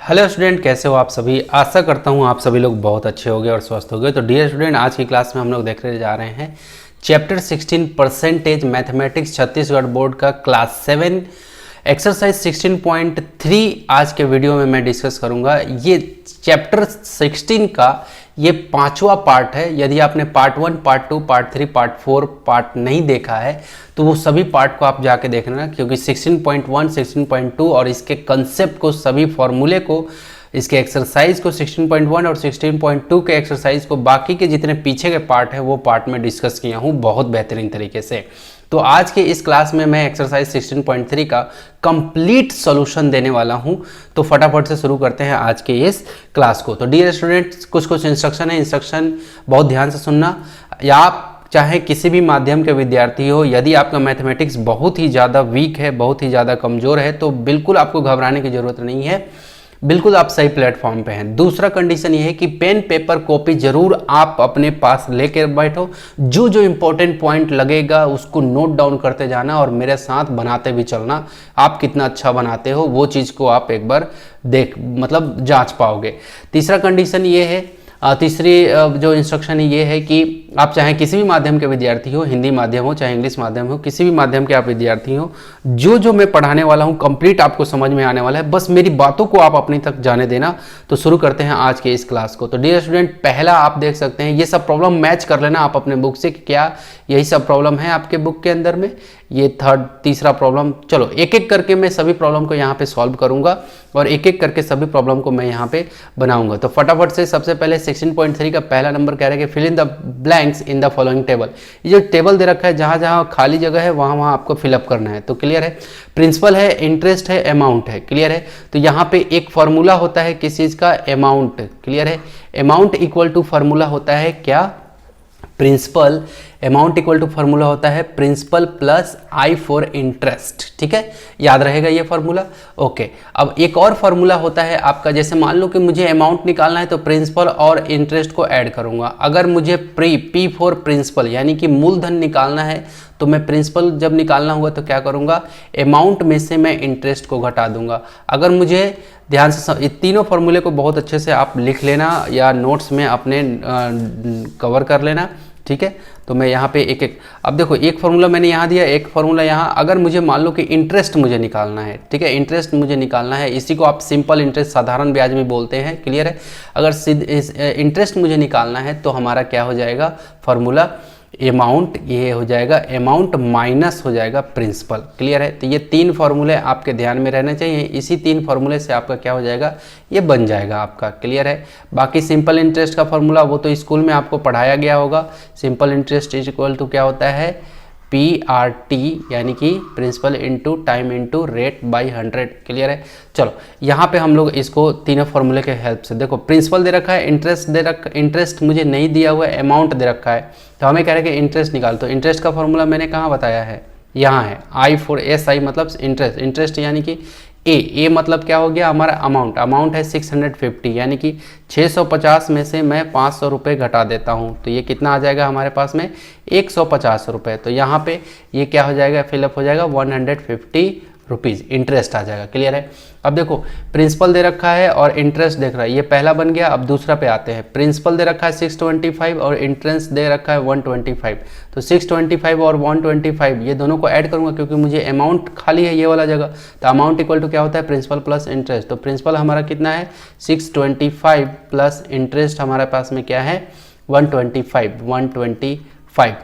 Hello student, कैसे हो आप सभी। आशा करता हूँ आप सभी लोग बहुत अच्छे होंगे और स्वस्थ होंगे। तो डियर स्टूडेंट, आज की क्लास में हम लोग देखने जा रहे हैं chapter 16 percentage mathematics Chhattisgarh board का क्लास 7 एक्सरसाइज 16.3 आज के वीडियो में मैं डिस्कस करूंगा। ये चैप्टर 16 का ये 5वां पार्ट है। यदि आपने part 1, part 2, part 3, part 4 part नहीं देखा है तो वो सभी पार्ट को आप जाके देखना, क्योंकि 16.1, 16.2 और इसके कंसेप्ट को, सभी फॉर्मूले को, इसके एक्सरसाइज को 16.1 और 16.2 के एक्सरसाइज को, बाकी के जितने पीछे के पार्ट है वो पार्ट में डिस्कस किया हूँ बहुत बेहतरीन तरीके से। तो आज के इस क्लास में मैं एक्सरसाइज 16.3 का कंप्लीट सॉल्यूशन देने वाला हूं। तो फटाफट से शुरू करते हैं आज के इस क्लास को। तो डियर स्टूडेंट्स, कुछ इंस्ट्रक्शन है, इंस्ट्रक्शन बहुत ध्यान से सुनना। या आप चाहे किसी भी माध्यम के विद्यार्थी हो, यदि आपका मैथमेटिक्स बहुत ही ज़्यादा वीक है, बहुत ही ज़्यादा कमज़ोर है, तो बिल्कुल आपको घबराने की ज़रूरत नहीं है। बिल्कुल आप सही प्लेटफॉर्म पे हैं। दूसरा कंडीशन ये है कि पेन, पेपर, कॉपी जरूर आप अपने पास लेकर बैठो। जो जो इंपॉर्टेंट पॉइंट लगेगा उसको नोट डाउन करते जाना और मेरे साथ बनाते भी चलना। आप कितना अच्छा बनाते हो वो चीज़ को आप एक बार जांच पाओगे। तीसरा कंडीशन ये है, तीसरी जो इंस्ट्रक्शन है ये है कि आप चाहे किसी भी माध्यम के विद्यार्थी हो, हिंदी माध्यम हो चाहे इंग्लिश माध्यम हो, किसी भी माध्यम के आप विद्यार्थी हो, जो मैं पढ़ाने वाला हूँ कंप्लीट आपको समझ में आने वाला है। बस मेरी बातों को आप अपनी तक जाने देना। तो शुरू करते हैं आज के इस क्लास को। तो डियर स्टूडेंट, पहला आप देख सकते हैं, ये सब प्रॉब्लम मैच कर लेना आप अपने बुक से कि क्या यही सब प्रॉब्लम है आपके बुक के अंदर में। ये तीसरा प्रॉब्लम, चलो एक एक करके मैं सभी प्रॉब्लम को यहाँ पे सॉल्व करूंगा और एक एक करके सभी प्रॉब्लम को मैं यहाँ पे बनाऊंगा। तो फटाफट से सबसे पहले 16.3 का पहला नंबर कह रहा है कि fill in the blanks in the following table. ये जो टेबल दे रखा है, जहाँ जहाँ खाली जगह है वहाँ वहाँ आपको फिलअप करना है। तो क्लियर है, प्रिंसिपल है, इंटरेस्ट है, अमाउंट है। क्लियर है, तो यहाँ पे एक फॉर्मूला होता है किस चीज़ का, अमाउंट। क्लियर है, अमाउंट इक्वल टू फॉर्मूला होता है क्या, principal. Amount equal to formula होता है principal plus I for interest. ठीक है, याद रहेगा ये फॉर्मूला। ओके, अब एक और फॉर्मूला होता है आपका, जैसे मान लो कि मुझे अमाउंट निकालना है तो प्रिंसिपल और इंटरेस्ट को ऐड करूंगा। अगर मुझे पी फॉर प्रिंसिपल यानी कि मूलधन निकालना है तो मैं प्रिंसिपल जब निकालना होगा तो क्या करूंगा, अमाउंट में से मैं इंटरेस्ट को घटा दूंगा। अगर मुझे ध्यान से ये तीनों फॉर्मूले को बहुत अच्छे से आप लिख लेना या नोट्स में अपने कवर कर लेना। ठीक है, तो मैं यहाँ पे एक एक, अब देखो एक फार्मूला मैंने यहाँ दिया, एक फार्मूला यहाँ। अगर मुझे मान लो कि इंटरेस्ट मुझे निकालना है, ठीक है, इंटरेस्ट मुझे निकालना है, इसी को आप सिंपल इंटरेस्ट, साधारण ब्याज भी बोलते हैं। क्लियर है, अगर इंटरेस्ट मुझे निकालना है तो हमारा क्या हो जाएगा फार्मूला, अमाउंट, ये हो जाएगा अमाउंट माइनस हो जाएगा प्रिंसिपल। क्लियर है, तो ये तीन फार्मूले आपके ध्यान में रहने चाहिए। इसी तीन फार्मूले से आपका क्या हो जाएगा, ये बन जाएगा आपका। क्लियर है, बाकी सिंपल इंटरेस्ट का फार्मूला वो तो स्कूल में आपको पढ़ाया गया होगा। Simple interest is equal to क्या होता है, PRT यानी कि principal into time into rate by 100। Clear है, चलो यहाँ पे हम लोग इसको तीनों फॉर्मूले के हेल्प से, देखो प्रिंसिपल दे रखा है, इंटरेस्ट मुझे नहीं दिया हुआ है, अमाउंट दे रखा है, तो हमें कह रहे हैं कि इंटरेस्ट निकाल। तो इंटरेस्ट का फॉर्मूला मैंने कहाँ बताया है, यहाँ है, I फॉर SI मतलब इंटरेस्ट। इंटरेस्ट यानी कि ए मतलब क्या हो गया हमारा अमाउंट है 650, यानी कि 650 में से मैं 500 रुपये घटा देता हूँ तो ये कितना आ जाएगा हमारे पास में, 150 रुपये। तो यहाँ पे ये क्या हो जाएगा, फिलअप हो जाएगा 150 रुपीज़, इंटरेस्ट आ जाएगा। क्लियर है, अब देखो प्रिंसिपल दे रखा है और इंटरेस्ट देख रहा है, ये पहला बन गया। अब दूसरा पे आते हैं, प्रिंसिपल दे रखा है 625 और इंटरेस्ट दे रखा है 125। तो 625 और 125 ये दोनों को ऐड करूंगा क्योंकि मुझे अमाउंट खाली है ये वाला जगह। तो अमाउंट इक्वल टू क्या होता है, प्रिंसिपल प्लस इंटरेस्ट। तो प्रिंसिपल हमारा कितना है 625 प्लस इंटरेस्ट हमारे पास में क्या है 125।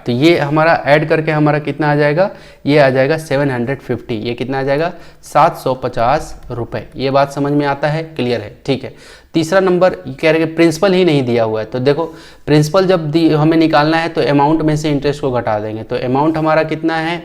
तो ये हमारा ऐड करके हमारा कितना आ जाएगा, ये आ जाएगा 750। ये कितना आ जाएगा 750 रुपये। ये बात समझ में आता है, क्लियर है। ठीक है, तीसरा नंबर कह रहे हैं प्रिंसिपल ही नहीं दिया हुआ है। तो देखो प्रिंसिपल जब हमें निकालना है तो अमाउंट में से इंटरेस्ट को घटा देंगे। तो अमाउंट हमारा कितना है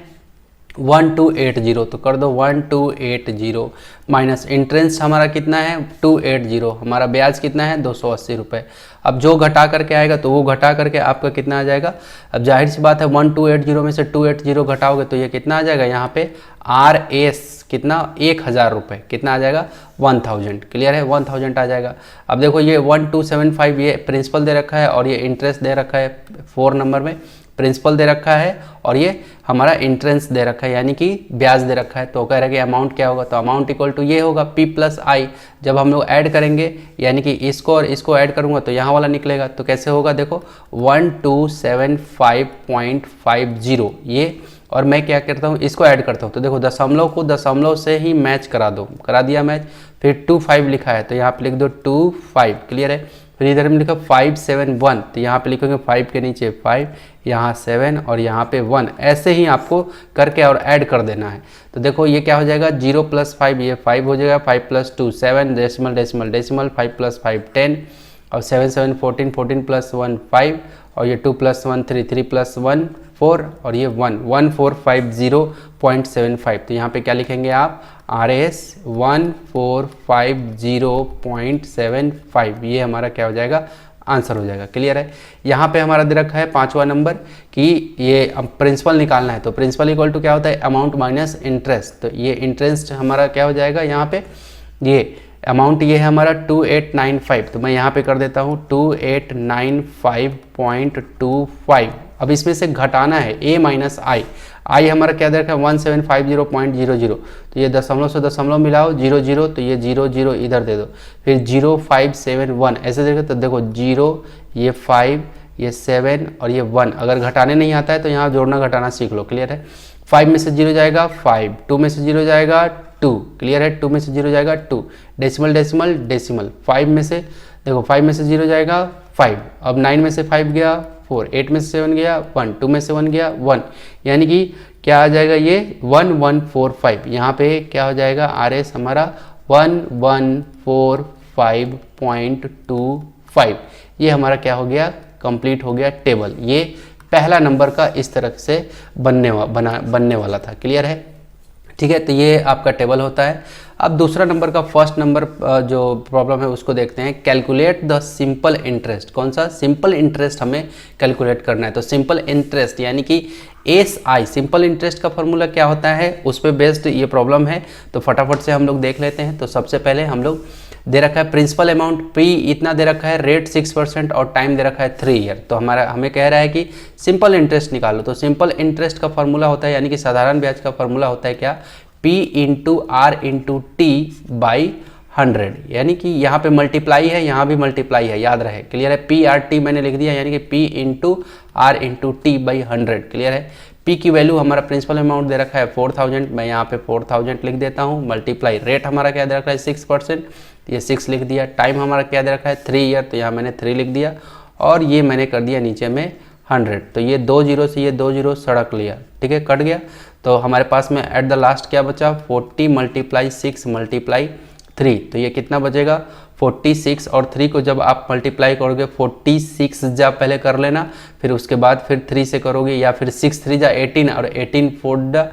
1280, तो कर दो 1280 माइनस इंटरेस्ट हमारा कितना है 280, हमारा ब्याज कितना है 280 रुपये। अब जो घटा करके आएगा तो वो घटा करके आपका कितना आ जाएगा, अब जाहिर सी बात है 1280 में से 280 घटाओगे तो ये कितना आ जाएगा, यहाँ पे RS कितना 1000 रुपये, कितना आ जाएगा 1000। क्लियर है, 1000 आ जाएगा। अब देखो ये 1275 ये प्रिंसिपल दे रखा है और ये इंटरेस्ट दे रखा है 4 नंबर में प्रिंसिपल दे रखा है और ये हमारा इंट्रेंस दे रखा है यानी कि ब्याज दे रखा है। तो कह रहा है कि अमाउंट क्या होगा, तो अमाउंट इक्वल टू ये होगा P प्लस आई। जब हम लोग ऐड करेंगे यानी कि इसको और इसको ऐड करूंगा तो यहाँ वाला निकलेगा। तो कैसे होगा देखो 1275.50 ये, और मैं क्या करता हूँ इसको ऐड करता हूँ तो देखो दशमलव को दशमलव से ही मैच करा दो, करा दिया मैच। फिर 25 लिखा है तो यहाँ पे लिख दो 25, क्लियर है। फिर इधर में लिखा 571 तो यहाँ पे लिखोगे 5 के नीचे 5, यहाँ 7 और यहाँ पे 1, ऐसे ही आपको करके और ऐड कर देना है। तो देखो ये क्या हो जाएगा 0 प्लस 5 ये 5 हो जाएगा, 5 plus 2 7 decimal decimal decimal, 5 plus 5 10 और 7 7 14 14 प्लस 1 5 और ये 2 प्लस 1 3 3 प्लस 1 4 और ये 1 1450.75। तो यहाँ पे क्या लिखेंगे आप RS 1450.75, ये हमारा क्या हो जाएगा आंसर हो जाएगा, क्लियर है। यहाँ पे हमारा दे रखा है 5वां नंबर कि ये प्रिंसिपल निकालना है। तो प्रिंसिपल इक्वल टू क्या होता है अमाउंट माइनस इंटरेस्ट। तो ये इंटरेस्ट हमारा क्या हो जाएगा यहाँ पे, ये अमाउंट ये है हमारा 2895। तो मैं यहाँ पे कर देता हूँ 2895.25। अब इसमें से घटाना है a माइनस आई, आई हमारा क्या दे रखा है 1750.00। तो ये दशमलव से दशमलव मिलाओ 00, तो ये 00 इधर दे दो। फिर 0571 ऐसे देखो तो देखो 0 ये 5 ये 7 और ये 1। अगर घटाने नहीं आता है तो यहाँ जोड़ना घटाना सीख लो, क्लियर है। 5 में से 0 जाएगा 5, 2 में से 0 जाएगा 2, क्लियर है। 2 में से 0 जाएगा 2, डेसिमल डेसिमल डेसिमल। 5 में से देखो 5 में से 0 जाएगा 5, अब 9 में से 5 गया 4, 8 में से 7 गया 1, 2 में से 1 गया 1, यानी कि क्या आ जाएगा ये 1145। यहाँ पे क्या हो जाएगा RS हमारा 1145.25। ये हमारा क्या हो गया कंप्लीट हो गया टेबल। ये पहला नंबर का इस तरह से बनने वाला था, क्लियर है, ठीक है। तो ये आपका टेबल होता है। अब दूसरा नंबर का फर्स्ट नंबर जो प्रॉब्लम है उसको देखते हैं। Calculate the simple interest. कौन सा सिंपल इंटरेस्ट हमें कैलकुलेट करना है। तो सिंपल इंटरेस्ट यानी कि SI, सिंपल इंटरेस्ट का फॉर्मूला क्या होता है उस पर बेस्ड ये प्रॉब्लम है। तो फटाफट से हम लोग देख लेते हैं। तो सबसे पहले हम लोग दे रखा है प्रिंसिपल अमाउंट P इतना दे रखा है, रेट 6% और टाइम दे रखा है 3 ईयर। तो हमें कह रहा है कि सिंपल इंटरेस्ट निकालो। तो सिंपल इंटरेस्ट का फॉर्मूला होता है यानी कि साधारण ब्याज का फॉर्मूला होता है क्या P into R into T by 100, यानी कि यहाँ पे मल्टीप्लाई है यहाँ भी मल्टीप्लाई है, याद रहे, क्लियर है। PRT मैंने लिख दिया यानी कि P into R into T by 100, clear है। P की वैल्यू हमारा प्रिंसिपल अमाउंट दे रखा है 4000, मैं यहाँ पे 4000 लिख देता हूँ। मल्टीप्लाई रेट हमारा क्या दे रखा है 6%, ये 6 लिख दिया। टाइम हमारा क्या दे रखा है 3 ईयर, तो यहाँ मैंने 3 लिख दिया और ये मैंने कर दिया नीचे में 100। तो ये 2 जीरो से ये 2 जीरो सड़क लिया, ठीक है, कट गया। तो हमारे पास में एट द लास्ट क्या बचा 40 मल्टीप्लाई 6 मल्टीप्लाई 3, तो ये कितना बचेगा 46। और 3 को जब आप मल्टीप्लाई करोगे 46 जा पहले कर लेना, फिर उसके बाद फिर 3 से करोगे, या फिर 6 3 जा 18 और 18 4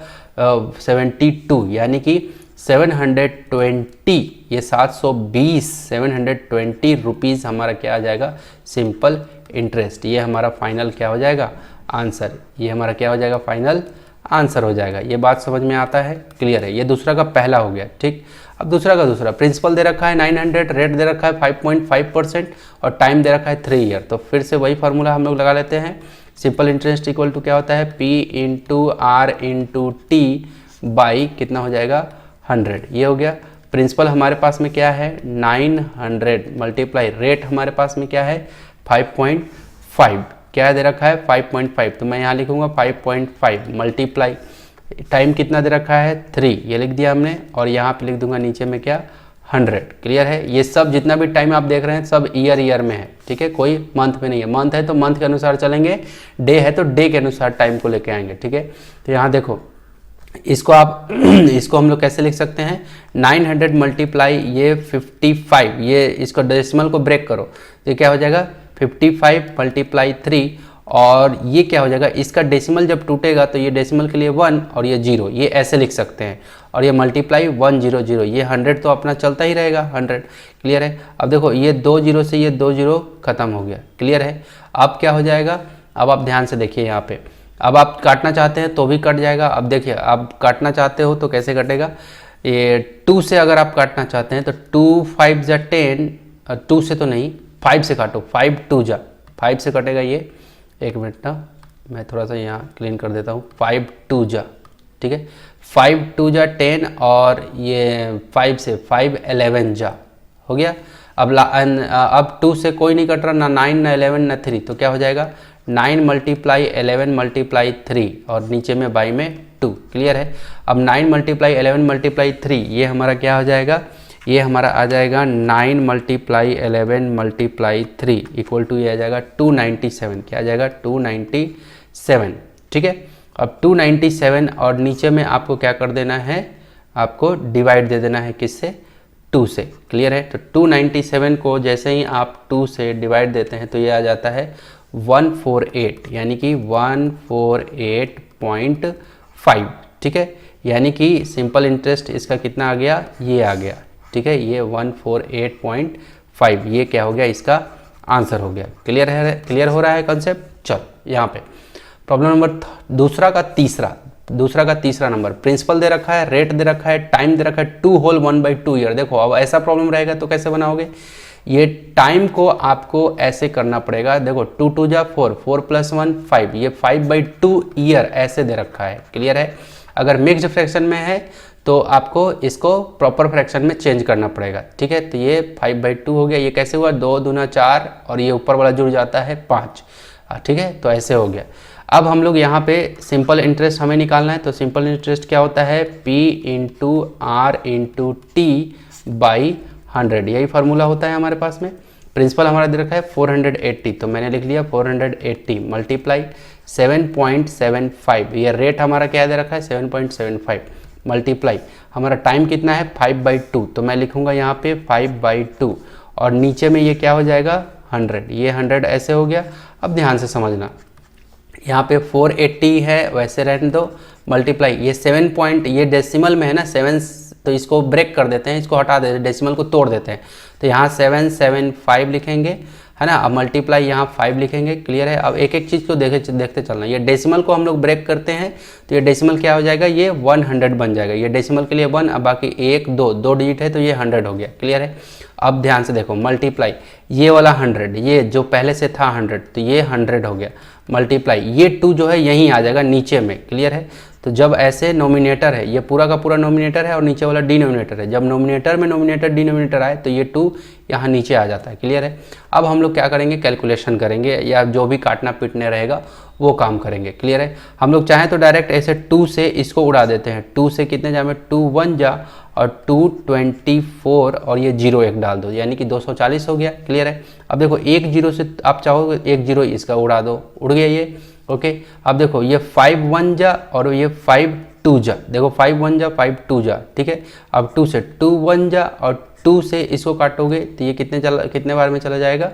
72, यानी कि 720, ये 720 रुपीज़ हमारा क्या आ जाएगा सिंपल इंटरेस्ट। ये हमारा फाइनल क्या हो जाएगा आंसर, ये हमारा क्या हो जाएगा फाइनल आंसर हो जाएगा। ये बात समझ में आता है, क्लियर है। ये दूसरा का पहला हो गया, ठीक। अब दूसरा का दूसरा प्रिंसिपल दे रखा है 900, रेट दे रखा है 5.5% और टाइम दे रखा है 3 ईयर। तो फिर से वही फार्मूला हम लोग लगा लेते हैं। सिंपल इंटरेस्ट इक्वल टू क्या होता है P into R into T by कितना हो जाएगा 100, ये हो गया। प्रिंसिपल हमारे पास में क्या है 900 मल्टीप्लाई रेट हमारे पास में क्या है 5.5, क्या दे रखा है 5.5, तो मैं यहाँ लिखूंगा 5.5 मल्टीप्लाई टाइम कितना दे रखा है 3, ये लिख दिया हमने, और यहाँ पे लिख दूंगा नीचे में क्या 100, क्लियर है। ये सब जितना भी टाइम आप देख रहे हैं सब ईयर में है, ठीक है, कोई मंथ में नहीं है। मंथ है तो मंथ के अनुसार चलेंगे, डे है तो डे के अनुसार टाइम को लेके आएंगे, ठीक है। तो यहाँ देखो इसको आप इसको हम लोग कैसे लिख सकते हैं 900 मल्टीप्लाई ये 55, ये इसको डेसिमल को ब्रेक करो तो ये क्या हो जाएगा 55 मल्टीप्लाई 3, और ये क्या हो जाएगा इसका डेसिमल जब टूटेगा तो ये डेसिमल के लिए 1 और ये 0, ये ऐसे लिख सकते हैं। और ये मल्टीप्लाई 100, ये 100 तो अपना चलता ही रहेगा 100, क्लियर है। अब देखो ये 2 जीरो से ये 2 जीरो खत्म हो गया, क्लियर है। अब क्या हो जाएगा, अब आप ध्यान से देखिए यहाँ पे, अब आप काटना चाहते हैं तो भी कट जाएगा। अब देखिए आप काटना चाहते हो तो कैसे कटेगा, ये 2 से अगर आप काटना चाहते हैं तो 2 5 जा 10, 2 से तो नहीं 5 से काटो, 5 2 जा 5 से कटेगा ये, एक मिनट ना मैं थोड़ा सा यहाँ क्लीन कर देता हूँ, 5 2 जा, ठीक है, 5 2 जा 10 और ये 5 से 5 11 जा हो गया। अब 2 से कोई नहीं कट रहा, ना 9 ना 11 ना 3, तो क्या हो जाएगा 9 मल्टीप्लाई 11 मल्टीप्लाई 3 और नीचे में बाई में 2, क्लियर है। अब 9 मल्टीप्लाई 11 मल्टीप्लाई 3 ये हमारा क्या हो जाएगा, ये हमारा आ जाएगा 9 मल्टीप्लाई 11 मल्टीप्लाई 3 इक्वल टू ये आ जाएगा 297, क्या आ जाएगा 297, ठीक है। अब 297 और नीचे में आपको क्या कर देना है, आपको डिवाइड दे देना है किससे, 2 से, क्लियर है। तो 297 को जैसे ही आप 2 से डिवाइड देते हैं तो ये आ जाता है 148, यानी कि 148.5, ठीक है। यानी कि सिंपल इंटरेस्ट इसका कितना आ गया, ये आ गया, ठीक है, ये 148.5 ये क्या हो गया, इसका आंसर हो गया। क्लियर है, क्लियर हो रहा है कॉन्सेप्ट। चलो यहाँ पे प्रॉब्लम नंबर दूसरा का तीसरा नंबर, प्रिंसिपल दे रखा है, रेट दे रखा है, टाइम दे रखा है, 2 होल 1/2 ईयर। देखो अब ऐसा प्रॉब्लम रहेगा तो कैसे बनाओगे, ये टाइम को आपको ऐसे करना पड़ेगा, देखो 2 2 जा 4, 4 + 1 5, ये 5/2 ईयर ऐसे दे रखा है, क्लियर है। अगर मिक्स्ड फ्रैक्शन में है तो आपको इसको प्रॉपर फ्रैक्शन में चेंज करना पड़ेगा, ठीक है। तो ये 5/2 हो गया, ये कैसे हुआ, 2 दूना 4 और ये ऊपर वाला जुड़ जाता है 5, ठीक है, तो ऐसे हो गया। अब हम लोग यहाँ पे सिंपल इंटरेस्ट हमें निकालना है, तो सिंपल इंटरेस्ट क्या होता है, P × R × T / 100, यही फार्मूला होता है हमारे पास में। प्रिंसिपल हमारा दे रखा है 480, तो मैंने लिख लिया 480 मल्टीप्लाई 7.75, ये रेट हमारा क्या दे रखा है 7.75 मल्टीप्लाई हमारा टाइम कितना है 5/2, तो मैं लिखूंगा यहाँ पे 5/2 और नीचे में ये क्या हो जाएगा 100, ये 100 ऐसे हो गया। अब ध्यान से समझना, यहाँ पे 480 है वैसे रहने दो, मल्टीप्लाई ये 7 पॉइंट, ये डेसिमल में है ना 7, तो इसको ब्रेक कर देते हैं, इसको हटा देते हैं, डेसिमल को तोड़ देते हैं, तो यहाँ 775 लिखेंगे, है ना। अब मल्टीप्लाई यहाँ 5 लिखेंगे, क्लियर है। अब एक एक चीज़ को देखते चलना, ये डेसिमल को हम लोग ब्रेक करते हैं तो ये डेसिमल क्या हो जाएगा, ये 100 बन जाएगा, ये डेसिमल के लिए 1, अब बाकी 1 2 डिजिट है तो ये 100 हो गया, क्लियर है। अब ध्यान से देखो, मल्टीप्लाई ये वाला 100, ये जो पहले से था 100, तो ये 100 हो गया, मल्टीप्लाई ये 2 जो है यहीं आ जाएगा नीचे में, क्लियर है। तो जब ऐसे नोमिनेटर है, ये पूरा का पूरा नोमिनेटर है और नीचे वाला डिनोमिनेटर है, जब नोमिनेटर में नोमिनेटर डिनोमिनेटर आए तो ये 2 यहाँ नीचे आ जाता है, क्लियर है। अब हम लोग क्या करेंगे, कैलकुलेशन करेंगे या जो भी काटना पीटने रहेगा वो काम करेंगे, क्लियर है। हम लोग चाहें तो डायरेक्ट ऐसे 2 से इसको उड़ा देते हैं, 2 से कितने जा में 2 1 जा और 224 और ये 0 1 डाल दो, यानी कि 240 हो गया, क्लियर है। अब देखो 1 0 से आप चाहोगे 1 0 इसका उड़ा दो, उड़ गया ये, ओके। अब देखो ये 5 1 जा और ये 5 2 जा, देखो 5 1 जा 5 2 जा, ठीक है। अब 2 से 2 1 जा और 2 से इसको काटोगे तो ये कितने बार में चला जाएगा,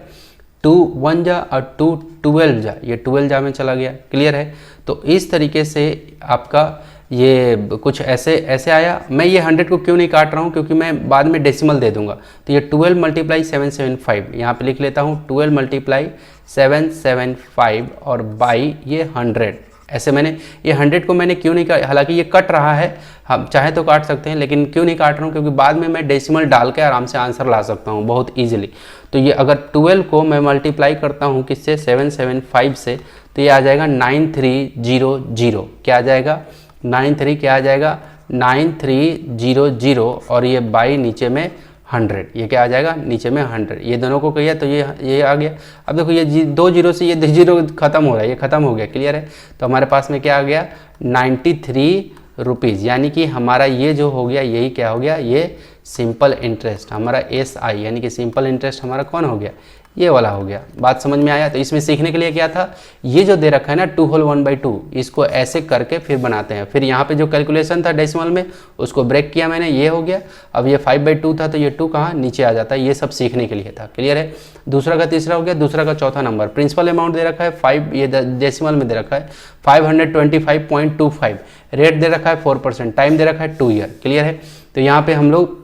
2 1 जा और 2 12 जा, ये 12 जा में चला गया, क्लियर है। तो इस तरीके से आपका ये कुछ ऐसे आया। मैं ये 100 को क्यों नहीं काट रहा हूँ, क्योंकि मैं बाद में डेसिमल दे दूंगा, तो ये 12 मल्टीप्लाई 775 यहाँ पे लिख लेता हूँ, 12 मल्टीप्लाई 775 और बाई ये 100, ऐसे मैंने ये 100 को मैंने क्यों नहीं काटा, हालांकि ये कट रहा है, हम चाहे तो काट सकते हैं, लेकिन क्यों नहीं काट रहा हूँ, क्योंकि बाद में मैं डेसिमल डाल के आराम से आंसर ला सकता हूँ बहुत ईजिली। तो ये अगर 12 को मैं मल्टीप्लाई करता हूँ किससे 775 से, तो ये आ जाएगा 9300, क्या आ जाएगा 93, क्या आ जाएगा 9300 और ये बाई नीचे में 100, ये क्या आ जाएगा नीचे में 100, ये दोनों को किया तो ये आ गया। अब देखो ये 2 0 से ये 0 खत्म हो रहा है, ये खत्म हो गया, क्लियर है। तो हमारे पास में क्या आ गया 93 रुपीज़, यानी कि हमारा ये जो हो गया यही क्या हो गया, ये सिंपल इंटरेस्ट हमारा SI, यानी कि सिंपल इंटरेस्ट हमारा कौन हो गया, ये वाला हो गया। बात समझ में आया। तो इसमें सीखने के लिए क्या था, ये जो दे रखा है ना 2 होल 1/2, इसको ऐसे करके फिर बनाते हैं। फिर यहाँ पे जो कैलकुलेशन था डेसिमल में उसको ब्रेक किया मैंने, ये हो गया। अब ये 5/2 था तो ये 2 कहाँ नीचे आ जाता है, ये सब सीखने के लिए था, क्लियर है। दूसरा का तीसरा हो गया। दूसरा का चौथा नंबर, प्रिंसिपल अमाउंट दे रखा है 5, ये डेसिमल में दे रखा है 525.25, रेट दे रखा है 4%, टाइम दे रखा है 2 ईयर, क्लियर है। तो यहाँ पे हम लोग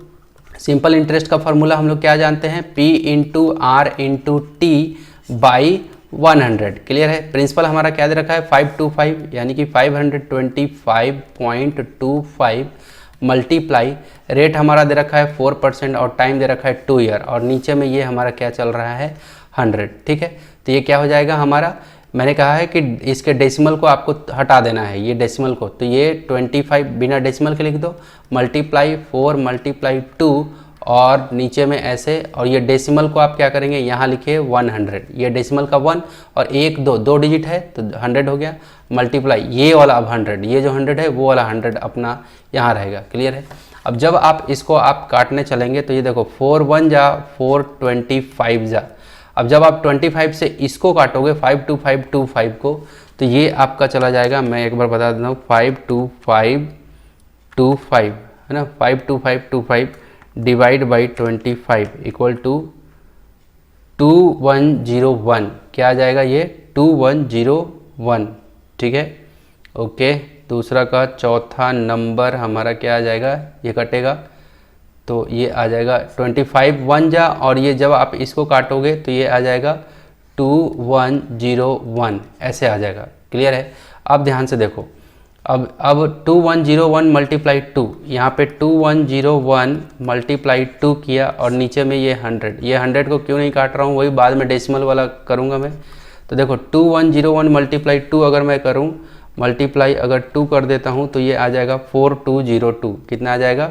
सिंपल इंटरेस्ट का फॉर्मूला हम लोग क्या जानते हैं, P × R × T / 100, क्लियर है। प्रिंसिपल हमारा क्या दे रखा है 525, यानी कि 525.25 मल्टीप्लाई रेट हमारा दे रखा है 4% और टाइम दे रखा है 2 ईयर और नीचे में ये हमारा क्या चल रहा है 100, ठीक है। तो ये क्या हो जाएगा हमारा, मैंने कहा है कि इसके डेसिमल को आपको हटा देना है, ये डेसिमल को, तो ये 25 बिना डेसिमल के लिख दो, मल्टीप्लाई 4 मल्टीप्लाई 2 और नीचे में ऐसे, और ये डेसिमल को आप क्या करेंगे, यहाँ लिखिए 100, ये डेसिमल का 1 और 1 2 डिजिट है तो 100 हो गया, मल्टीप्लाई ये वाला अब 100, ये जो 100 है वो वाला 100 अपना यहाँ रहेगा। क्लियर है। अब जब आप इसको आप काटने चलेंगे तो ये देखो 4 1 जा 4 25 जा, अब जब आप 25 से इसको काटोगे 5 2 5 2 5 को, तो ये आपका चला जाएगा, मैं एक बार बता देता हूँ, 5 2 5 2 5 है ना, 5 2 5 2 5 डिवाइड बाई 25 इक्वल टू 2101, क्या आ जाएगा ये 2101। ठीक है, ओके। दूसरा का चौथा नंबर हमारा क्या आ जाएगा, ये कटेगा तो ये आ जाएगा 25 1 जा, और ये जब आप इसको काटोगे तो ये आ जाएगा 2101, ऐसे आ जाएगा। क्लियर है। अब ध्यान से देखो, अब 2101 मल्टीप्लाई 2, यहाँ पे 2101 मल्टीप्लाई 2 किया और नीचे में ये 100, ये 100 को क्यों नहीं काट रहा हूँ, वही बाद में डेसिमल वाला करूँगा मैं। तो देखो 2101 मल्टीप्लाई 2 अगर मैं करूँ, मल्टीप्लाई अगर 2 कर देता हूँ तो ये आ जाएगा 4202, कितना आ जाएगा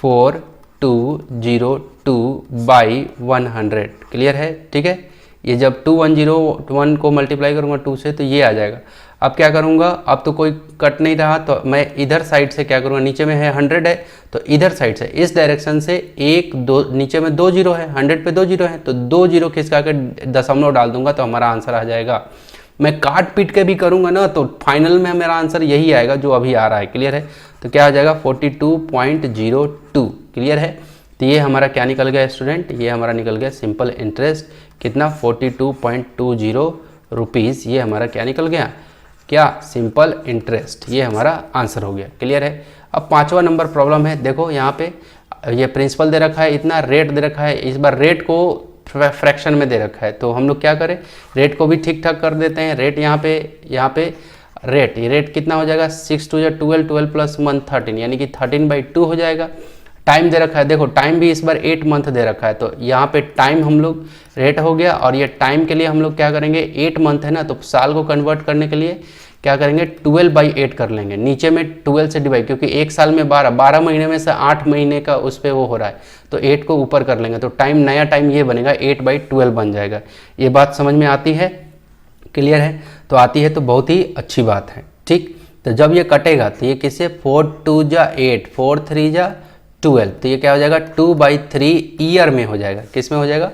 4202 बाई 100। क्लियर है। ठीक है, ये जब 2101 को मल्टीप्लाई करूँगा 2 से तो ये आ जाएगा। अब क्या करूँगा, अब तो कोई कट नहीं रहा तो मैं इधर साइड से क्या करूँगा, नीचे में है 100 है तो इधर साइड से इस डायरेक्शन से 1 2, नीचे में 2 जीरो है, 100 पे 2 जीरो है तो 2 जीरो खिसका के दशमलव डाल दूंगा तो हमारा आंसर आ जाएगा। मैं काट पीट के भी करूँगा ना तो फाइनल में मेरा आंसर यही आएगा जो अभी आ रहा है। क्लियर है। तो क्या आ जाएगा 42.02। क्लियर है। तो ये हमारा क्या निकल गया स्टूडेंट, ये हमारा निकल गया सिंपल इंटरेस्ट, कितना 42.20 रुपीज़, ये हमारा क्या निकल गया, क्या सिंपल इंटरेस्ट, ये हमारा आंसर हो गया। क्लियर है। अब 5वां नंबर प्रॉब्लम है, देखो यहाँ पे ये प्रिंसिपल दे रखा है, इतना रेट दे रखा है, इस बार रेट को फ्रैक्शन में दे रखा है तो हम लोग क्या करें, रेट को भी ठीक ठाक कर देते हैं। रेट यहाँ पे रेट, ये रेट कितना हो जाएगा 6 2 12 12 प्लस 1 13, यानी कि 13/2 हो जाएगा। टाइम दे रखा है, देखो टाइम भी इस बार 8 मंथ दे रखा है तो यहाँ पे टाइम हम लोग रेट हो गया, और ये टाइम के लिए हम लोग क्या करेंगे, 8 मंथ है ना तो साल को कन्वर्ट करने के लिए क्या करेंगे 12/8 कर लेंगे, नीचे में 12 से डिवाइड, क्योंकि एक साल में 12 महीने में से 8 महीने का उस पर वो हो रहा है तो 8 को ऊपर कर लेंगे तो टाइम, नया टाइम ये बनेगा 8/12 बन जाएगा। ये बात समझ में आती है। क्लियर है। तो आती है तो बहुत ही अच्छी बात है। ठीक, तो जब ये कटेगा तो ये किससे 4 2 जा 8 4 3 जा 12, तो ये क्या हो जाएगा 2/3 ईयर में हो जाएगा। किस में हो जाएगा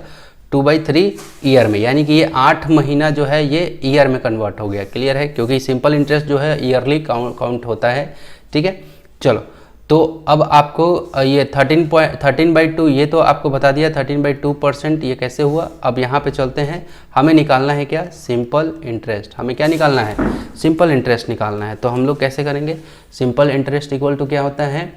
2/3 ईयर में, यानी कि ये 8 महीना जो है ये ईयर में कन्वर्ट हो गया। क्लियर है, क्योंकि सिंपल इंटरेस्ट जो है ईयरली काउंट होता है। ठीक है, चलो तो अब आपको ये 13/2 ये तो आपको बता दिया 13/2% ये कैसे हुआ। अब यहाँ पे चलते हैं, हमें निकालना है क्या, सिंपल इंटरेस्ट। हमें क्या निकालना है, सिंपल इंटरेस्ट निकालना है। तो हम लोग कैसे करेंगे, सिंपल इंटरेस्ट इक्वल टू क्या होता है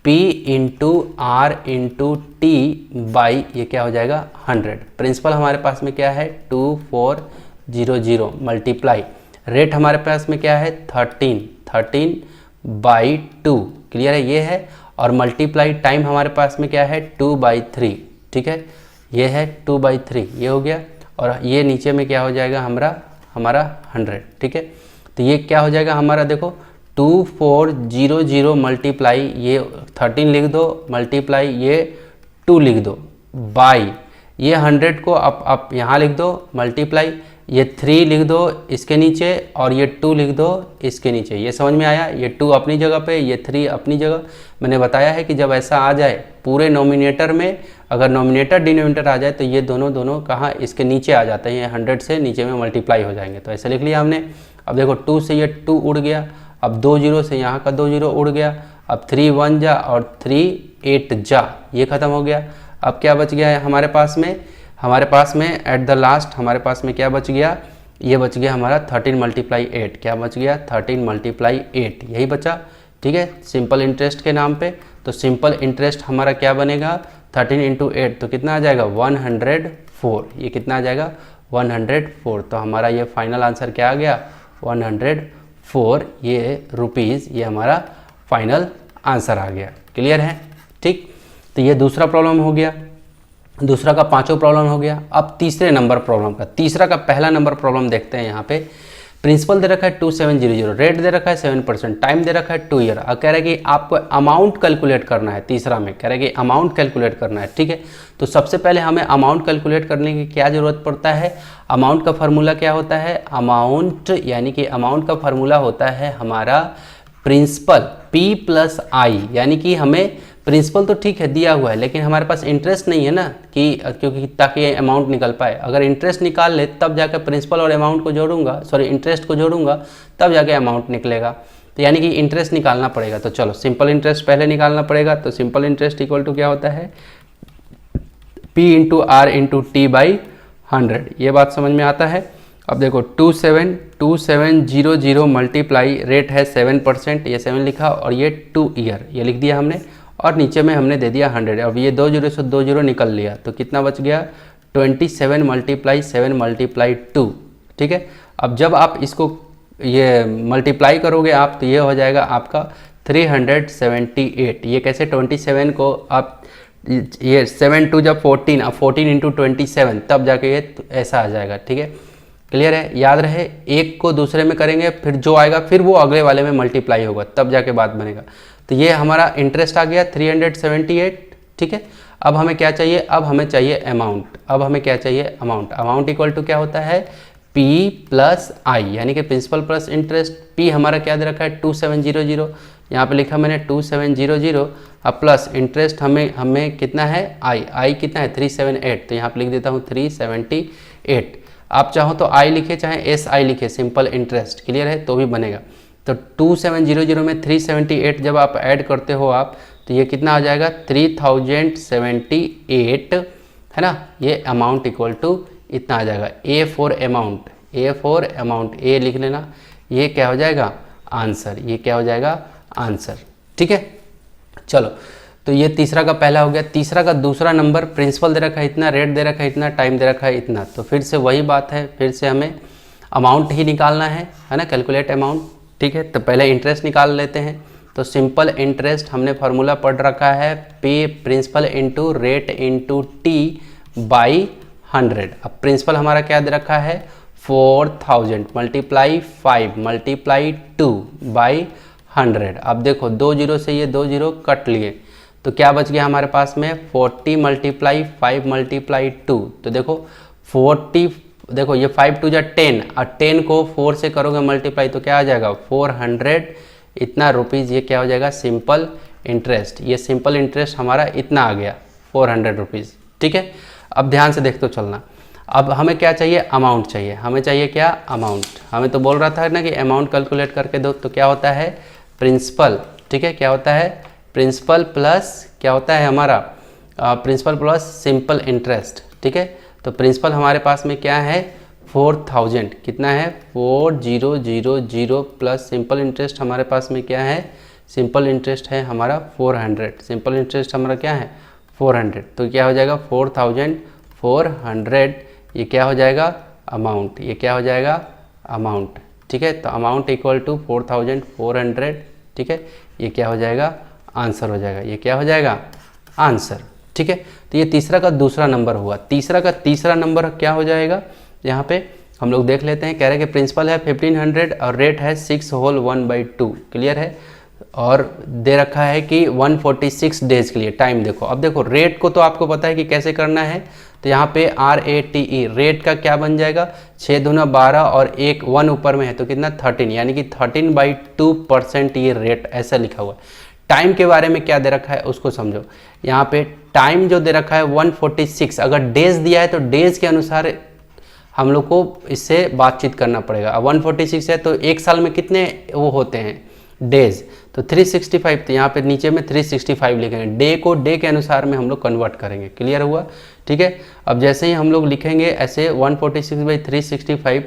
P into R into T by ये क्या हो जाएगा 100। प्रिंसिपल हमारे पास में क्या है 2400 मल्टीप्लाई, रेट हमारे पास में क्या है 13/2। क्लियर है, ये है, और मल्टीप्लाई टाइम हमारे पास में क्या है 2/3। ठीक है, ये है 2/3 ये हो गया, और ये नीचे में क्या हो जाएगा हमारा 100। ठीक है, तो ये क्या हो जाएगा हमारा, देखो 2400 मल्टीप्लाई ये 13 लिख दो, मल्टीप्लाई ये 2 लिख दो, बाई ये 100 को आप यहाँ लिख दो, मल्टीप्लाई ये 3 लिख दो इसके नीचे, और ये 2 लिख दो इसके नीचे। ये समझ में आया, ये 2 अपनी जगह पे, ये 3 अपनी जगह। मैंने बताया है कि जब ऐसा आ जाए पूरे नोमिनेटर में, अगर नोमिनेटर डिनोमिनेटर आ जाए तो ये दोनों कहाँ इसके नीचे आ जाते हैं, ये 100 से नीचे में मल्टीप्लाई हो जाएंगे। तो ऐसे लिख लिया हमने। अब देखो 2 से ये 2 उड़ गया, अब 2 जीरो से यहाँ का 2 जीरो उड़ गया, अब 3 1 जा और 3 8 जा, ये खत्म हो गया। अब क्या बच गया है हमारे पास में एट द लास्ट हमारे पास में क्या बच गया, ये बच गया हमारा 13/8। क्या बच गया 13/8, यही बचा। ठीक है, सिंपल इंटरेस्ट के नाम पे। तो सिंपल इंटरेस्ट हमारा क्या बनेगा 13 × 8 तो कितना आ जाएगा 104। ये कितना आ जाएगा 104। तो हमारा ये फाइनल आंसर क्या आ गया 104 ये रुपीज़, ये हमारा फाइनल आंसर आ गया। क्लियर है। ठीक, तो ये दूसरा प्रॉब्लम हो गया। दूसरा का पांचों प्रॉब्लम हो गया। अब तीसरे नंबर प्रॉब्लम का, तीसरा का पहला नंबर प्रॉब्लम देखते हैं। यहाँ पे प्रिंसिपल दे रखा है 2700, रेट दे रखा है 7%, टाइम दे रखा है 2 ईयर। अब कह रहा है कि आपको अमाउंट कैलकुलेट करना है। तीसरा में कह रहा है कि अमाउंट कैलकुलेट करना है, ठीक है। तो सबसे पहले हमें अमाउंट कैलकुलेट करने की क्या ज़रूरत पड़ता है? अमाउंट का फार्मूला क्या होता है? अमाउंट यानी कि अमाउंट का फार्मूला होता है हमारा प्रिंसिपल P प्लस आई, यानी कि हमें प्रिंसिपल तो ठीक है दिया हुआ है, लेकिन हमारे पास इंटरेस्ट नहीं है ना, कि क्योंकि ताकि अमाउंट निकल पाए। अगर इंटरेस्ट निकाल ले तब जाकर प्रिंसिपल और अमाउंट को जोड़ूंगा, सॉरी इंटरेस्ट को जोड़ूंगा, तब जाके अमाउंट निकलेगा। तो यानी कि इंटरेस्ट निकालना पड़ेगा। तो चलो सिंपल इंटरेस्ट पहले निकालना पड़ेगा। तो सिंपल इंटरेस्ट इक्वल टू क्या होता है? P into R into T by 100। ये बात समझ में आता है। अब देखो 2700 मल्टीप्लाई, रेट है 7%, ये 7 लिखा, और ये 2 ईयर ये लिख दिया हमने, और नीचे में हमने दे दिया 100। अब ये 2 जीरो से 2 जीरो निकल लिया, तो कितना बच गया? 27 मल्टीप्लाई 7 मल्टीप्लाई 2, ठीक है। अब जब आप इसको ये मल्टीप्लाई करोगे आप, तो ये हो जाएगा आपका 378। ये कैसे? 27 को आप ये 7 2 जब 14, अब 14 इंटू 27, तब जाके ये ऐसा आ जाएगा, ठीक है। क्लियर है? याद रहे, एक को दूसरे में करेंगे, फिर जो आएगा फिर वो अगले वाले में मल्टीप्लाई होगा, तब जाके बात बनेगा। तो ये हमारा इंटरेस्ट आ गया 378, ठीक है। अब हमें क्या चाहिए? अब हमें चाहिए अमाउंट। अब हमें क्या चाहिए? अमाउंट। अमाउंट इक्वल टू क्या होता है? P प्लस आई, यानी कि प्रिंसिपल प्लस इंटरेस्ट। P हमारा क्या दे रखा है? 2700, यहाँ पे लिखा मैंने 2700, अब प्लस इंटरेस्ट हमें कितना है? आई कितना है? 378, तो यहाँ पे लिख देता हूँ 378। आप चाहो तो आई लिखे, चाहे SI लिखे, सिंपल इंटरेस्ट। क्लियर है? तो भी बनेगा। तो 2700 में 378 जब आप ऐड करते हो आप, तो ये कितना आ जाएगा? 3078, है ना। ये अमाउंट इक्वल टू इतना आ जाएगा। A फॉर अमाउंट, ए लिख लेना। ये क्या हो जाएगा? आंसर। ये क्या हो जाएगा? आंसर, ठीक है। चलो, तो ये तीसरा का पहला हो गया। तीसरा का दूसरा नंबर, प्रिंसिपल दे रखा है इतना, रेट दे रखा है इतना, टाइम दे रखा है इतना। तो फिर से वही बात है, फिर से हमें अमाउंट ही निकालना है ना, कैलकुलेट अमाउंट, ठीक है। तो पहले इंटरेस्ट निकाल लेते हैं। तो सिंपल इंटरेस्ट हमने फार्मूला पढ़ रखा है, पे principal into rate into T by 100। अब प्रिंसिपल हमारा क्या दे रखा है? 4000 मल्टीप्लाई 5 मल्टीप्लाई 2 बाई 100। अब देखो 2 जीरो से ये 2 जीरो कट लिए, तो क्या बच गया हमारे पास में? 40 मल्टीप्लाई 5 मल्टीप्लाई 2। तो देखो 40, देखो ये 5 2 जा 10, और 10 को 4 से करोगे मल्टीप्लाई, तो क्या आ जाएगा? 400 इतना रुपीज़। ये क्या हो जाएगा? Simple interest. ये सिंपल इंटरेस्ट हमारा इतना आ गया 400 रुपीज़, ठीक है। अब ध्यान से देखते चलना। अब हमें क्या चाहिए? अमाउंट चाहिए। हमें चाहिए क्या? अमाउंट। हमें तो बोल रहा था ना कि अमाउंट कैलकुलेट करके दो, तो क्या होता है? प्रिंसिपल, ठीक है। क्या होता है? प्रिंसिपल प्लस क्या होता है हमारा? प्रिंसिपल प्लस सिंपल इंटरेस्ट, ठीक है। तो प्रिंसिपल हमारे पास में क्या है? 4000, कितना है? 4000 प्लस सिंपल इंटरेस्ट हमारे पास में क्या है? सिंपल इंटरेस्ट है हमारा 400। सिंपल इंटरेस्ट हमारा क्या है? 400। तो क्या हो जाएगा? 4400। ये क्या हो जाएगा? अमाउंट। ये क्या हो जाएगा? अमाउंट, ठीक है। तो अमाउंट इक्वल टू 4400, ठीक है। ये क्या हो जाएगा? आंसर हो जाएगा। ये क्या हो जाएगा? आंसर, ठीक है। तो ये तीसरा का दूसरा नंबर हुआ। तीसरा का तीसरा नंबर क्या हो जाएगा? यहाँ पे हम लोग देख लेते हैं। कह रहे हैं कि प्रिंसिपल है 1500 और रेट है 6 होल 1/2। क्लियर है? और दे रखा है कि 146 डेज के लिए टाइम। देखो, अब देखो रेट को तो आपको पता है कि कैसे करना है। तो यहाँ पे RATE, रेट का क्या बन जाएगा? 6 दूना 12 और एक 1 ऊपर में है, तो कितना? 13, यानी कि 13/2% ये रेट ऐसा लिखा हुआ है। टाइम के बारे में क्या दे रखा है उसको समझो। यहाँ पे टाइम जो दे रखा है 146, अगर डेज दिया है तो डेज के अनुसार हम लोग को इससे बातचीत करना पड़ेगा। अब 146 है तो एक साल में कितने वो होते हैं? डेज। तो 365, तो यहाँ पे नीचे में 365 लिखेंगे। डे को डे के अनुसार में हम लोग कन्वर्ट करेंगे। क्लियर हुआ? ठीक है। अब जैसे ही हम लोग लिखेंगे ऐसे 146/365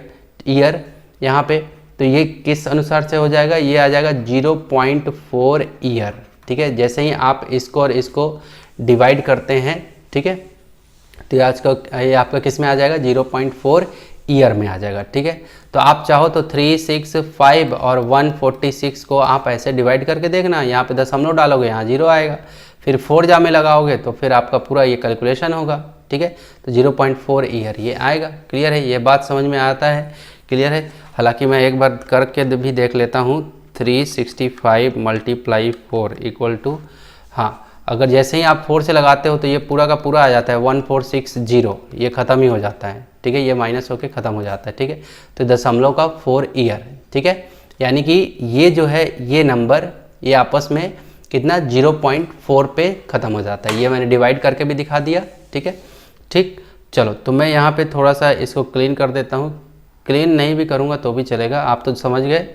ईयर यहाँ पे, तो ये किस अनुसार से हो जाएगा? ये आ जाएगा 0.4 ईयर, ठीक है। जैसे ही आप इसको और इसको डिवाइड करते हैं, ठीक है, तो आज का ये आपका किस में आ जाएगा? 0.4 ईयर में आ जाएगा, ठीक है। तो आप चाहो तो 365 और 146 को आप ऐसे डिवाइड करके देखना। यहाँ पे दशमलव डालोगे, यहाँ 0 आएगा, फिर 4 जा में लगाओगे तो फिर आपका पूरा ये कैलकुलेशन होगा। ठीक है। तो 0.4 ईयर ये आएगा। क्लियर है, ये बात समझ में आता है, क्लियर है। हालांकि मैं एक बार करके भी देख लेता हूँ। 365 × 4 इक्वल टू, हाँ, अगर जैसे ही आप 4 से लगाते हो तो ये पूरा का पूरा आ जाता है 1460, ये ख़त्म ही हो जाता है, ठीक है। ये माइनस होके ख़त्म हो जाता है, ठीक है। तो दशमलव का 4 ईयर, ठीक है। यानी कि ये जो है ये नंबर ये आपस में कितना 0.4 पे ख़त्म हो जाता है। ये मैंने डिवाइड करके भी दिखा दिया, ठीक है। ठीक, चलो तो मैं यहाँ पे थोड़ा सा इसको क्लीन कर देता हूँ। क्लीन नहीं भी करूँगा तो भी चलेगा, आप तो समझ गए।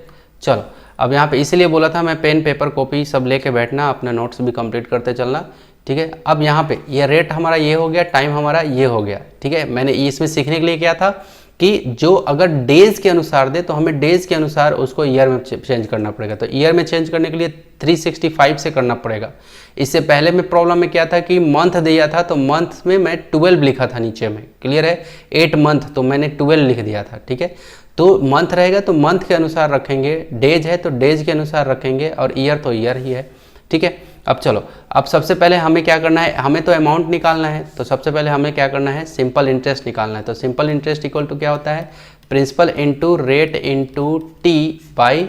चलो अब यहाँ पे इसीलिए बोला था मैं पेन पेपर कॉपी सब लेके बैठना, अपना नोट्स भी कंप्लीट करते चलना, ठीक है। अब यहाँ पे ये रेट हमारा ये हो गया, टाइम हमारा ये हो गया, ठीक है। मैंने इसमें सीखने के लिए क्या था कि जो अगर डेज के अनुसार दे तो हमें डेज के अनुसार उसको ईयर में चेंज करना पड़ेगा। तो ईयर में चेंज करने के लिए 365 से करना पड़ेगा। इससे पहले में प्रॉब्लम में क्या था कि मंथ दिया था तो मंथ में मैं 12 लिखा था नीचे में, क्लियर है। 8 मंथ तो मैंने 12 लिख दिया था, ठीक है। तो मंथ रहेगा तो मंथ के अनुसार रखेंगे, डेज है तो डेज के अनुसार रखेंगे, और ईयर तो ईयर ही है, ठीक है। अब चलो, अब सबसे पहले हमें क्या करना है, हमें तो अमाउंट निकालना है। तो सबसे पहले हमें क्या करना है, सिंपल इंटरेस्ट निकालना है। तो सिंपल इंटरेस्ट इक्वल टू क्या होता है, principal into rate into T by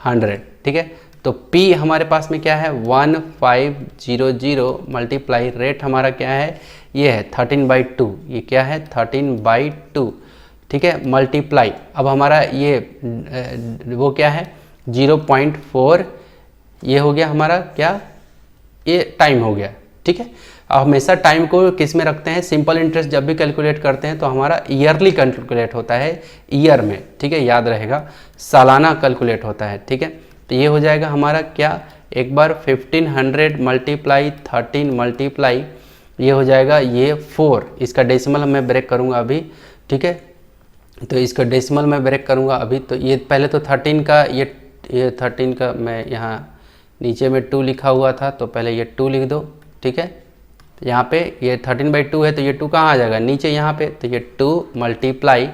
100, ठीक है। तो P हमारे पास में क्या है 1500 मल्टीप्लाई रेट हमारा क्या है, ये है 13/2, ये क्या है 13/2, ठीक है, मल्टीप्लाई। अब हमारा ये वो क्या है 0.4, ये हो गया हमारा क्या, ये टाइम हो गया, ठीक है। अब हमेशा टाइम को किस में रखते हैं, सिंपल इंटरेस्ट जब भी कैलकुलेट करते हैं तो हमारा ईयरली कैलकुलेट होता है, ईयर में, ठीक है, याद रहेगा, सालाना कैलकुलेट होता है, ठीक है। तो ये हो जाएगा हमारा क्या, एक बार 1500 मल्टीप्लाई 13 मल्टीप्लाई, ये हो जाएगा ये 4, इसका डेसिमल मैं ब्रेक करूँगा अभी, ठीक है। तो इसका डेसिमल मैं ब्रेक करूँगा अभी। तो ये पहले तो 13 का ये 13 का मैं यहाँ नीचे में 2 लिखा हुआ था तो पहले ये 2 लिख दो, ठीक है। यहाँ पे ये 13/2 है तो ये 2 कहाँ आ जाएगा नीचे यहाँ पे, तो ये 2 मल्टीप्लाई,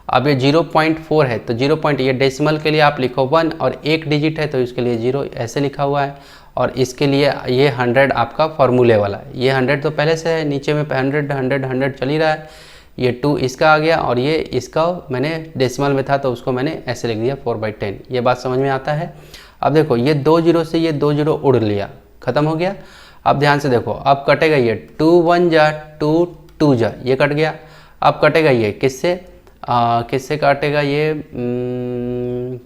अब ये 0.4 है तो 0. ये डेसिमल के लिए आप लिखो 1 और एक डिजिट है तो इसके लिए 0 ऐसे लिखा हुआ है, और इसके लिए ये 100 आपका फॉर्मूले वाला है। ये 100 तो पहले से है, नीचे में 100 चल ही रहा है। ये 2 इसका आ गया और ये इसका मैंने डेसिमल में था तो उसको मैंने ऐसे लिख दिया 4/10। ये बात समझ में आता है। अब देखो ये 2 0 से ये 2 0 उड़ लिया, ख़त्म हो गया। अब ध्यान से देखो, अब कटेगा ये 2 1 जा 2 2 जा, ये कट गया। अब कटेगा ये किससे, किससे काटेगा ये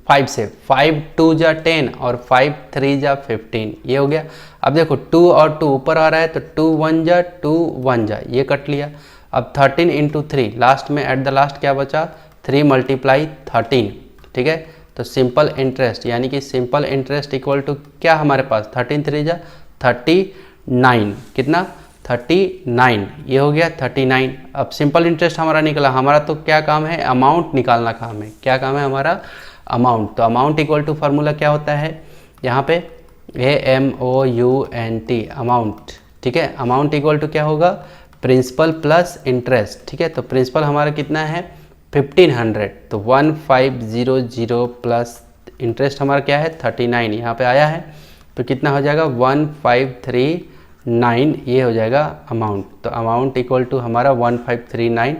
5 से, 5 2 जा 10 और 5 3 जा 15, ये हो गया। अब देखो 2 और 2 ऊपर आ रहा है तो 2 1 जा 2 1 जा, ये कट लिया। अब 13 × 3 लास्ट में एट द लास्ट क्या बचा 3 मल्टीप्लाई 13, ठीक है। तो सिंपल इंटरेस्ट यानी कि सिंपल इंटरेस्ट इक्वल टू क्या हमारे पास 13 3 जा 39, कितना 39, ये हो गया 39। अब सिंपल इंटरेस्ट हमारा निकला, हमारा तो क्या काम है अमाउंट निकालना काम है। क्या काम है हमारा अमाउंट। तो अमाउंट इक्वल टू फार्मूला क्या होता है यहाँ पे AMOUNT अमाउंट, ठीक है। अमाउंट इक्वल टू क्या होगा प्रिंसिपल प्लस इंटरेस्ट, ठीक है। तो प्रिंसिपल हमारा कितना है 1500, तो 1500 प्लस इंटरेस्ट हमारा क्या है 39 यहाँ पे आया है, तो कितना हो जाएगा 1539, ये हो जाएगा अमाउंट। तो अमाउंट इक्वल टू हमारा 1539,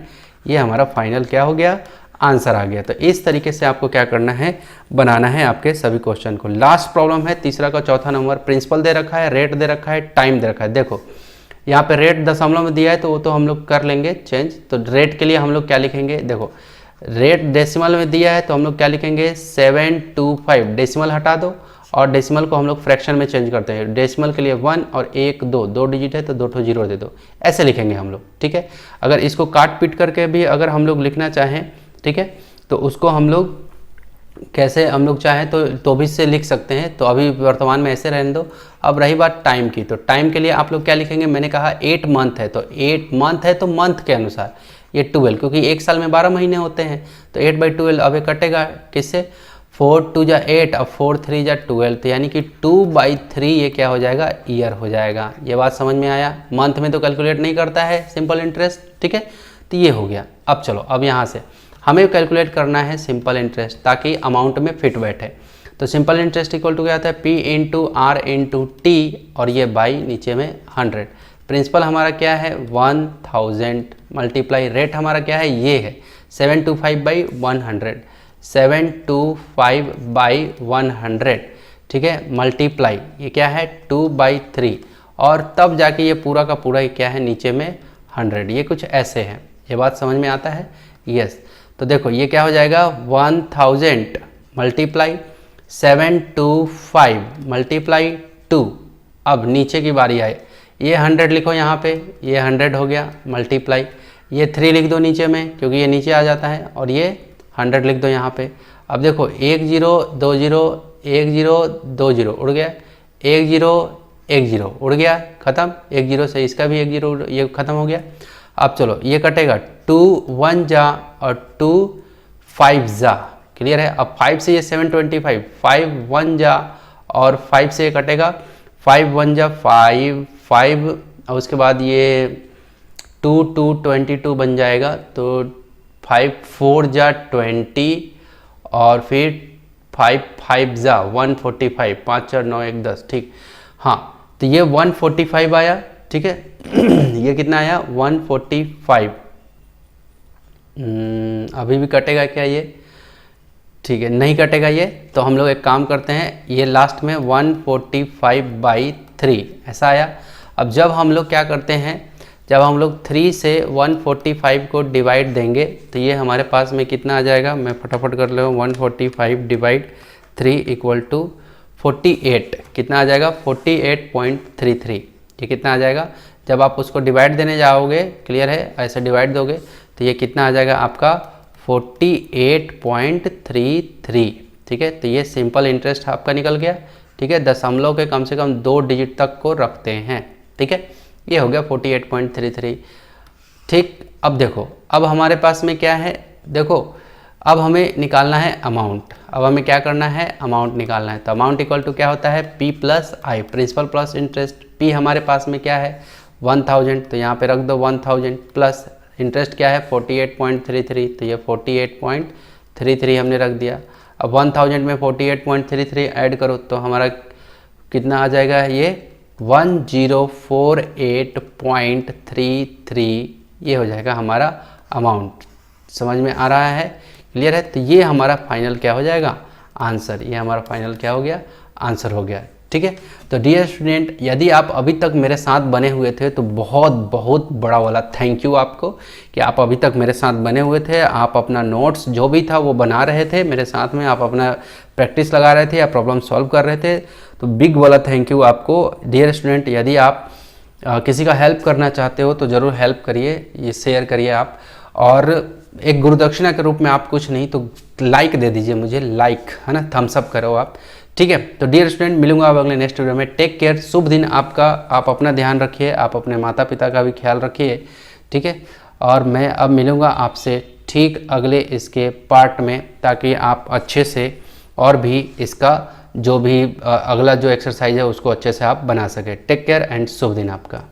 ये हमारा फाइनल क्या हो गया आंसर आ गया। तो इस तरीके से आपको क्या करना है बनाना है आपके सभी क्वेश्चन को। लास्ट प्रॉब्लम है तीसरा का चौथा नंबर, प्रिंसिपल दे रखा है, रेट दे रखा है, टाइम दे रखा है। देखो यहाँ पे रेट दशमलव में दिया है तो वो तो हम लोग कर लेंगे चेंज। तो रेट के लिए हम लोग क्या लिखेंगे, देखो रेट डेसिमल में दिया है तो हम लोग क्या लिखेंगे 725, डेसिमल हटा दो और डेसिमल को हम लोग फ्रैक्शन में चेंज करते हैं। डेसिमल के लिए 1 और 1 2 डिजिट है तो 2 0 दे दो, ऐसे लिखेंगे हम लोग, ठीक है। अगर इसको काट पीट करके भी अगर हम लोग लिखना चाहें, ठीक है, तो उसको हम लोग कैसे हम लोग चाहें तो भी से लिख सकते हैं। तो अभी वर्तमान में ऐसे रहने दो। अब रही बात टाइम की, तो टाइम के लिए आप लोग क्या लिखेंगे, मैंने कहा 8 मंथ है तो 8 मंथ है तो मंथ के अनुसार ये 12, क्योंकि एक साल में 12 महीने होते हैं तो 8/12 अब ये कटेगा किससे 4 2 जा 8 और 4 3 जा 12, तो यानी कि 2/3 ये क्या हो जाएगा ईयर हो जाएगा। ये बात समझ में आया। मंथ में तो कैलकुलेट नहीं करता है सिंपल इंटरेस्ट, ठीक है। तो ये हो गया। अब चलो अब यहाँ से हमें कैलकुलेट करना है सिंपल इंटरेस्ट ताकि अमाउंट में फिट बैठे। तो सिंपल इंटरेस्ट इक्वल टू क्या आता है P × R × T और ये बाई नीचे में 100। प्रिंसिपल हमारा क्या है 1000 मल्टीप्लाई रेट हमारा क्या है ये है 725/100, 725/100, ठीक है, मल्टीप्लाई ये क्या है 2/3 और तब जाके ये पूरा का पूरा क्या है नीचे में 100, ये कुछ ऐसे है। ये बात समझ में आता है? यस। तो देखो ये क्या हो जाएगा 1000 मल्टीप्लाई 725 मल्टीप्लाई 2। अब नीचे की बारी आए, ये 100 लिखो यहाँ पे, ये 100 हो गया मल्टीप्लाई, ये 3 लिख दो नीचे में क्योंकि ये नीचे आ जाता है, और ये 100 लिख दो यहाँ पे। अब देखो 1 0 2 0 1 0 2 0 उड़ गया, 1 0 1 0 उड़ गया, खत्म। 1 0 से इसका भी 1 0 ये खत्म हो गया। अब चलो ये कटेगा 2 1 जा और 2 5 जा, क्लियर है। अब 5 से ये 725, 5 1 जा और 5 से ये कटेगा 5 1 जा 5 5 और उसके बाद ये 2 2 22 बन जाएगा, तो 5 4 जा 20 और फिर 5 5 जा 145, 5 4 9 1 10, ठीक। हाँ तो ये 145 आया, ठीक है। ये कितना आया 145। अभी भी कटेगा क्या ये? ठीक है, नहीं कटेगा ये। तो हम लोग एक काम करते हैं, ये लास्ट में 145/3 ऐसा आया। अब जब हम लोग क्या करते हैं, जब हम लोग 3 से 145 को डिवाइड देंगे तो ये हमारे पास में कितना आ जाएगा, मैं फटाफट कर ले 145 डिवाइड 3 इक्वल टू 48, कितना आ जाएगा 48.33। ये कितना आ जाएगा जब आप उसको डिवाइड देने जाओगे, क्लियर है, ऐसे डिवाइड दोगे तो ये कितना आ जाएगा आपका 48.33, ठीक है। तो ये सिंपल इंटरेस्ट आपका निकल गया, ठीक है। दशमलव के कम से कम 2 डिजिट तक को रखते हैं, ठीक है। ये हो गया 48.33, ठीक। अब देखो अब हमारे पास में क्या है, देखो अब हमें निकालना है अमाउंट। अब हमें क्या करना है, अमाउंट निकालना है। तो अमाउंट इक्वल टू क्या होता है P + I, principal plus interest. P हमारे पास में क्या है 1000, तो यहाँ पे रख दो 1000 प्लस इंटरेस्ट क्या है 48.33, तो ये 48.33 हमने रख दिया। अब 1000 में 48.33 ऐड करो तो हमारा कितना आ जाएगा, ये 1048.33, ये हो जाएगा हमारा अमाउंट। समझ में आ रहा है, क्लियर है। तो ये हमारा फाइनल क्या हो जाएगा, आंसर। ये हमारा फाइनल क्या हो गया, आंसर हो गया, ठीक है। तो डियर स्टूडेंट, यदि आप अभी तक मेरे साथ बने हुए थे तो बहुत बहुत बड़ा वाला थैंक यू आपको कि आप अभी तक मेरे साथ बने हुए थे। आप अपना नोट्स जो भी था वो बना रहे थे मेरे साथ में, आप अपना प्रैक्टिस लगा रहे थे या प्रॉब्लम सॉल्व कर रहे थे, तो बिग वाला थैंक यू आपको। डियर स्टूडेंट, यदि आप किसी का हेल्प करना चाहते हो तो ज़रूर हेल्प करिए, ये शेयर करिए आप, और एक गुरुदक्षिणा के रूप में आप कुछ नहीं तो लाइक दे दीजिए मुझे, लाइक है ना, थम्स अप करो आप, ठीक है। तो डियर स्टूडेंट, मिलूंगा अब अगले नेक्स्ट वीडियो में। टेक केयर, शुभ दिन आपका। आप अपना ध्यान रखिए, आप अपने माता पिता का भी ख्याल रखिए, ठीक है। और मैं अब मिलूंगा आपसे ठीक अगले इसके पार्ट में, ताकि आप अच्छे से और भी इसका जो भी अगला जो एक्सरसाइज है उसको अच्छे से आप बना सके। टेक केयर एंड शुभ दिन आपका।